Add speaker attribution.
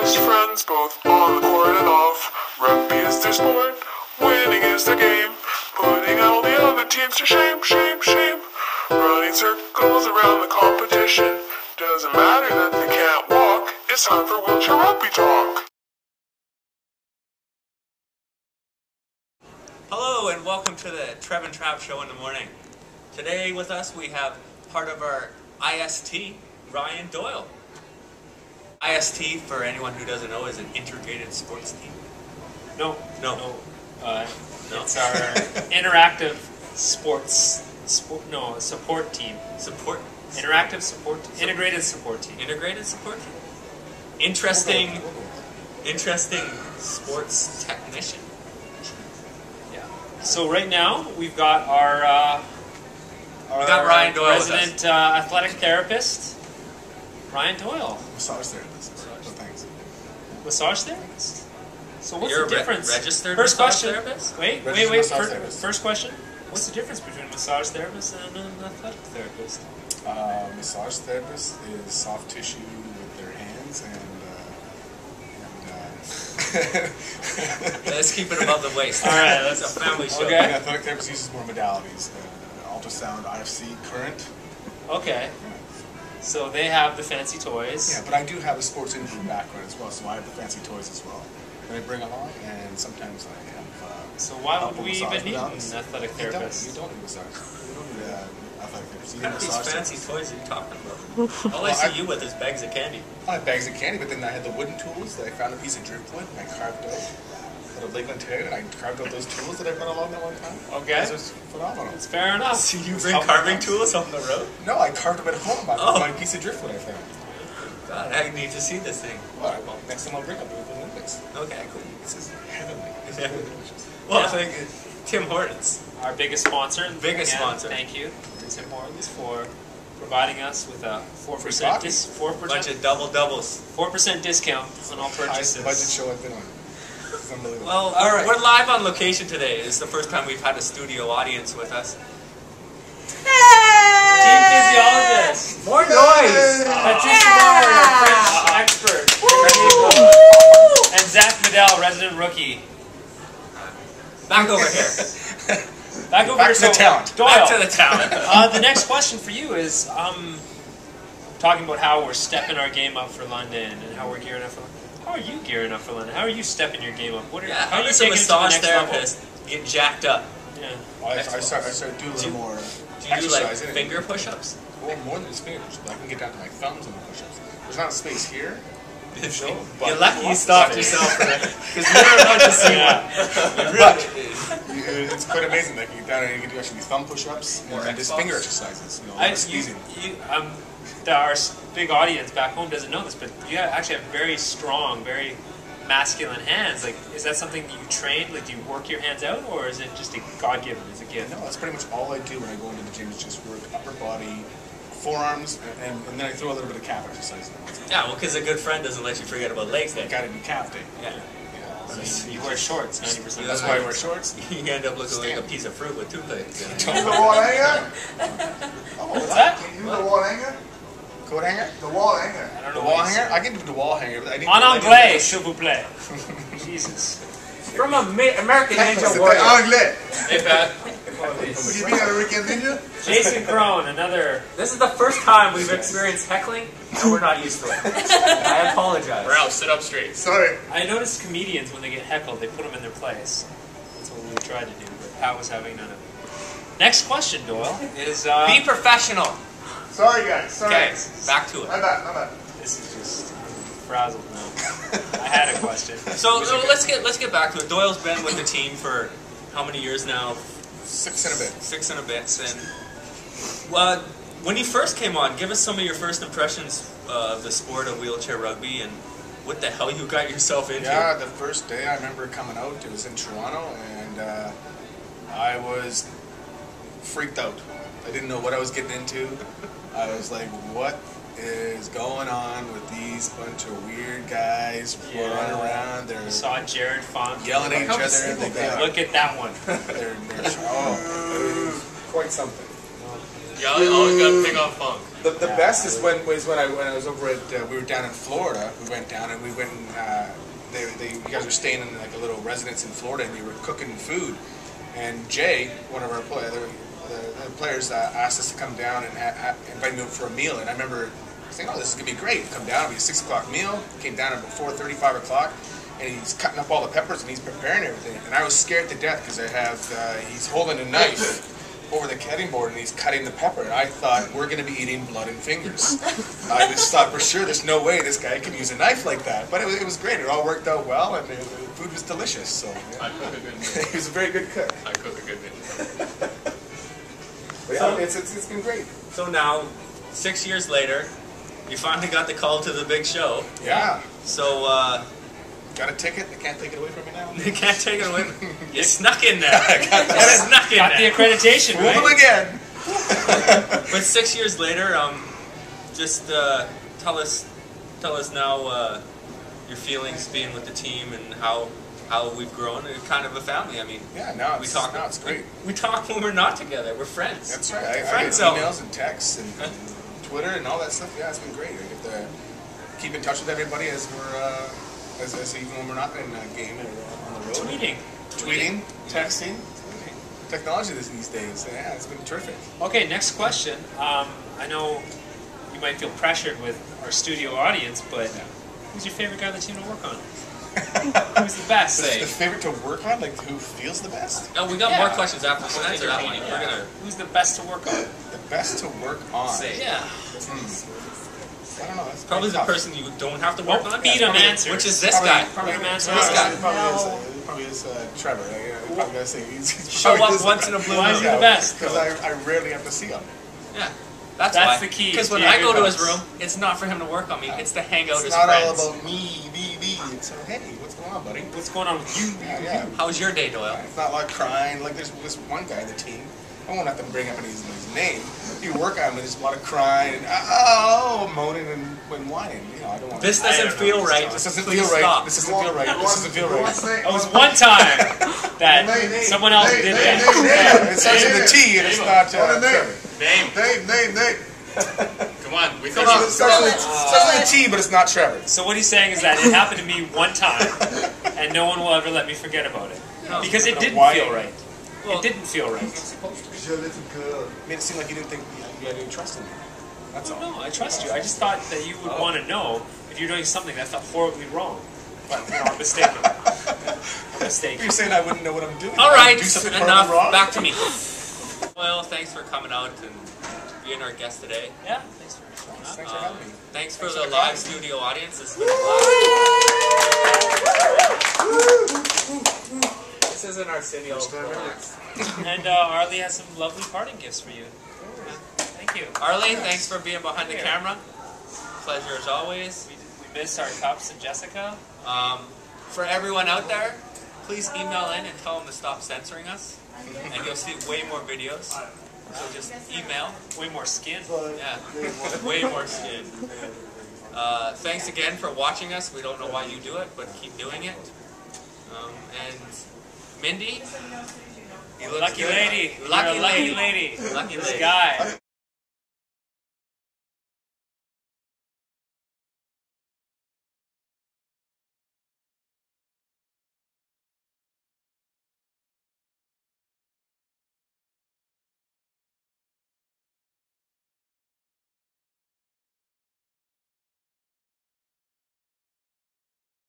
Speaker 1: best friends, both on the court and off. Rugby is their sport, winning is their game. Putting all the other teams to shame, shame, shame. Running circles around the competition. Doesn't matter that they can't walk. It's time for wheelchair rugby talk.
Speaker 2: Hello and welcome to the Trev and Trav show in the morning. Today with us we have part of our IST, Ryan Doyle. IST, for anyone who doesn't know, is an integrated sports team.
Speaker 3: No.
Speaker 2: It's
Speaker 3: our interactive support team.
Speaker 2: Support?
Speaker 3: Interactive support team. Integrated support team.
Speaker 2: Integrated support team. Interesting sports technician.
Speaker 3: Yeah. So right now we've got our
Speaker 2: Ryan Doyle
Speaker 3: resident athletic therapist, Ryan Doyle.
Speaker 4: Massage therapist. Thanks.
Speaker 3: Massage therapist? So what's
Speaker 2: You're
Speaker 3: the difference?
Speaker 2: Registered
Speaker 3: First
Speaker 2: massage
Speaker 3: question.
Speaker 2: therapist?
Speaker 3: Wait.
Speaker 4: Therapist.
Speaker 3: First question. What's the difference between a massage therapist and an athletic therapist?
Speaker 4: Massage therapist is soft tissue with their hands
Speaker 2: Let's keep it above the waist.
Speaker 3: All right,
Speaker 2: that's a family show.
Speaker 3: Okay.
Speaker 4: And athletic therapist uses more modalities. Ultrasound, IFC, current.
Speaker 3: Okay. So they have the fancy toys.
Speaker 4: Yeah, but I do have a sports injury background as well, so I have the fancy toys as well. That I bring along, and sometimes I have.
Speaker 3: So why would we even need an athletic therapist?
Speaker 4: You don't need massage. You don't need athletic therapist. You need
Speaker 2: What are these fancy toys are you talking about? All I see you with is bags of candy.
Speaker 4: I had bags of candy, but then I had the wooden tools that I found a piece of driftwood and I carved out. Out of Lakeland Terrain, and I carved out those tools that I brought along that one time.
Speaker 3: Okay.
Speaker 4: It was phenomenal.
Speaker 3: It's fair enough.
Speaker 2: So you bring carving tools on the road?
Speaker 4: No, I carved them at home on my piece of driftwood I found.
Speaker 2: God, I need to see this thing.
Speaker 4: Well, next time I'll bring it to the Olympics.
Speaker 2: Okay, cool.
Speaker 4: This is heavenly. This is really delicious.
Speaker 2: Well, I think Tim Hortons.
Speaker 3: Our biggest sponsor.
Speaker 2: Biggest sponsor.
Speaker 3: Thank you to Tim Hortons for providing us with a 4%
Speaker 2: Bunch of doubles.
Speaker 3: 4% discount on all purchases.
Speaker 4: Highest budget show I've been on. It's unbelievable.
Speaker 2: Well, we're live on location today. It's the first time we've had a studio audience with us.
Speaker 3: Team physiologist.
Speaker 2: More noise!
Speaker 3: Patricia Bauer, our French expert. And Zach Medell, resident rookie.
Speaker 2: Back over here.
Speaker 3: Back over
Speaker 4: Back
Speaker 3: here.
Speaker 4: to the talent.
Speaker 3: Doyle.
Speaker 2: Back to the talent.
Speaker 3: The next question for you is talking about how we're stepping our game up for London and how we're gearing up for London. How are you gearing up for London? How are you stepping your game up?
Speaker 2: How does a massage therapist get jacked up?
Speaker 3: Yeah.
Speaker 4: I started doing a little more
Speaker 2: Do you do
Speaker 4: exercise.
Speaker 2: like finger push-ups?
Speaker 4: Well, more than just fingers. I can get down to my thumbs on the push-ups. There's not space here.
Speaker 2: You're lucky you stopped yourself for that. Because you're about to see one.
Speaker 4: It's quite amazing that you get down and you can do actually thumb push-ups and just finger exercises. Squeezing.
Speaker 3: Our big audience back home doesn't know this, but you actually have very strong, very masculine hands. Like, is that something that you train? Like, do you work your hands out, or is it just a God-given? Is it a gift?
Speaker 4: No, that's pretty much all I do when I go into the gym is just work upper body, forearms, and then I throw a little bit of calf exercise in there.
Speaker 2: Yeah, well, because a good friend doesn't let you forget about legs day.
Speaker 4: You gotta do calf day.
Speaker 2: Yeah.
Speaker 3: So you wear shorts 90%.
Speaker 4: That's why I wear shorts.
Speaker 2: You end up looking like a piece of fruit with two legs.
Speaker 5: Can you do the wall hanger?
Speaker 3: What's that?
Speaker 5: Can you do the wall hanger?
Speaker 4: Coat hanger?
Speaker 5: The wall hanger.
Speaker 3: I don't
Speaker 4: The
Speaker 3: know.
Speaker 4: wall hanger? I can do the wall hanger, but I didn't.
Speaker 3: En anglais, s'il vous plaît. Jesus.
Speaker 2: From American Ninja
Speaker 5: C'était
Speaker 2: Warrior.
Speaker 5: anglais.
Speaker 2: Hey, Pat.
Speaker 5: Would you be an American Ninja?
Speaker 3: Jason Crone, another.
Speaker 2: This is the first time we've experienced heckling, and we're not used to it. I apologize.
Speaker 6: Ralph, sit up straight.
Speaker 5: Sorry.
Speaker 3: I notice comedians, when they get heckled, they put them in their place. That's what we tried to do, but Pat was having none of it. Next question, Doyle, is...
Speaker 2: Be professional.
Speaker 5: Sorry, guys. Sorry.
Speaker 2: Okay, back to it.
Speaker 5: My bad. My bad.
Speaker 3: This is just frazzled now. I had a question.
Speaker 2: So let's get back to it. Doyle's been with the team for how many years now?
Speaker 4: 6 and a bit.
Speaker 2: 6 and a bit. And when you first came on, give us some of your first impressions of the sport of wheelchair rugby and what the hell you got yourself into.
Speaker 4: Yeah, the first day I remember coming out, it was in Toronto, and I was freaked out. I didn't know what I was getting into. I was like, what is going on with these bunch of weird guys running around? They're
Speaker 3: You saw Jared Funk
Speaker 4: yelling at each other.
Speaker 3: Look at that one.
Speaker 4: They're quite something.
Speaker 6: Yeah, I always got to pick on Funk.
Speaker 4: The best is when I was over at we were down in Florida. We went down and we went and you guys were staying in like a little residence in Florida and you were cooking food. And Jay, one of our the players, asked us to come down and invite me over for a meal. And I remember saying, "Oh, this is gonna be great. Come down, it'll be a 6 o'clock meal." Came down at about 4:30, 5 o'clock. And he's cutting up all the peppers and he's preparing everything. And I was scared to death because he's holding a knife over the cutting board and he's cutting the pepper. And I thought, we're going to be eating blood and fingers. I just thought for sure, there's no way this guy can use a knife like that. But it was great. It all worked out well and the food was delicious. So yeah.
Speaker 1: I cook a good meal.
Speaker 4: He was a very good cook.
Speaker 1: I cook a good meal.
Speaker 4: But yeah, it's been great.
Speaker 2: So now, 6 years later, you finally got the call to the big show.
Speaker 4: Yeah.
Speaker 2: So,
Speaker 4: got a ticket? They can't take it away from me now?
Speaker 2: you can't take it away. You snuck in there. Snuck in
Speaker 3: Got the
Speaker 2: there.
Speaker 3: accreditation,
Speaker 4: Fool
Speaker 3: right?
Speaker 4: them again.
Speaker 2: But 6 years later, just tell us now your feelings being with the team and how we've grown. It's kind of a family. I mean,
Speaker 4: Yeah, now
Speaker 2: we
Speaker 4: it's great.
Speaker 2: We talk when we're not together. We're friends.
Speaker 4: That's right. I get
Speaker 2: Friends zone.
Speaker 4: emails and texts and Twitter and all that stuff. Yeah, it's been great. I get to keep in touch with everybody as we're as even when we're not in a game or on the road. Tweeting, texting. Technology these days. Yeah, it's been terrific.
Speaker 3: Okay, next question. I know you might feel pressured with our studio audience, but who's your favorite guy on the team to work on? Who's the best?
Speaker 4: The favorite to work on, like who feels the best?
Speaker 2: Oh, we got more questions after. We'll answer that one.
Speaker 3: Yeah.
Speaker 2: We're gonna
Speaker 3: Who's the best to work on?
Speaker 4: The best to work on.
Speaker 2: say. Yeah.
Speaker 4: I don't know. That's
Speaker 2: Probably the
Speaker 4: tough.
Speaker 2: person you don't have to work on.
Speaker 3: Beat him answer.
Speaker 2: Which is this guy.
Speaker 3: Probably the answer.
Speaker 2: This guy.
Speaker 4: Probably is Trevor. He probably gotta say he's
Speaker 2: Show
Speaker 4: probably
Speaker 2: up
Speaker 4: is-
Speaker 2: once in a blue
Speaker 3: Why is
Speaker 2: moon.
Speaker 3: he the best?
Speaker 4: Because I rarely have to see him.
Speaker 2: Yeah. That's
Speaker 3: That's
Speaker 2: why.
Speaker 3: the key.
Speaker 2: Because when
Speaker 3: Yeah,
Speaker 2: I go to
Speaker 3: good
Speaker 2: his
Speaker 3: bucks.
Speaker 2: room, it's not for him to work on me. It's to hang out
Speaker 4: It's
Speaker 2: as
Speaker 4: not all
Speaker 2: friends.
Speaker 4: about me. It's hey, what's going on, buddy?
Speaker 3: What's going on with you?
Speaker 4: Yeah.
Speaker 2: How's your day, Doyle?
Speaker 4: It's not like crying. Like there's this one guy in the team. I won't have to bring up his name. You work on him and just want to cry and moaning and whining. You know, I don't want.
Speaker 2: This doesn't feel right.
Speaker 4: This doesn't
Speaker 2: Please
Speaker 4: feel right.
Speaker 2: stop.
Speaker 4: This doesn't feel right. This doesn't feel right.
Speaker 3: It was one time that someone else did that.
Speaker 4: Yeah, it starts with a T and it's not.
Speaker 1: Name. Come on, we
Speaker 4: It
Speaker 1: come on.
Speaker 4: starts with a T, but it's not Trevor.
Speaker 3: So what he's saying is that it happened to me one time, and no one will ever let me forget about it. Because it didn't feel right.
Speaker 2: Well,
Speaker 3: It didn't feel right.
Speaker 4: Made it seem like you didn't think you had any trust in me. That's all.
Speaker 3: No, I trust you. I just thought that you would want to know if you're doing something that felt horribly wrong. But you know, I'm mistaken. I'm mistaken.
Speaker 4: You're saying I wouldn't know what I'm doing.
Speaker 2: all
Speaker 4: I
Speaker 2: right,
Speaker 4: do something
Speaker 2: enough.
Speaker 4: horribly wrong?
Speaker 2: Back to me. Well, thanks for coming out and being our guest today.
Speaker 3: Yeah, thanks for showing up.
Speaker 4: Thanks for having me.
Speaker 2: Thanks for
Speaker 4: Thanks
Speaker 2: the
Speaker 4: for
Speaker 2: live
Speaker 4: coming.
Speaker 2: studio audience. This has been a blast. This isn't Arsenio. Relax.
Speaker 3: And Arlie has some lovely parting gifts for you. Thank you.
Speaker 2: Arlie, thanks for being behind the camera. Pleasure as always.
Speaker 3: We miss our cups and Jessica.
Speaker 2: For everyone out there, please email in and tell them to stop censoring us, and you'll see way more videos. So just email.
Speaker 3: Way more skin.
Speaker 2: Yeah, way more skin. Thanks again for watching us. We don't know why you do it, but keep doing it. And Mindy, you look
Speaker 3: Lucky
Speaker 2: good.
Speaker 3: lady.
Speaker 2: Lucky
Speaker 3: You're a lucky
Speaker 2: lady.
Speaker 3: lady.
Speaker 2: Lucky
Speaker 3: This
Speaker 2: lady.
Speaker 3: guy.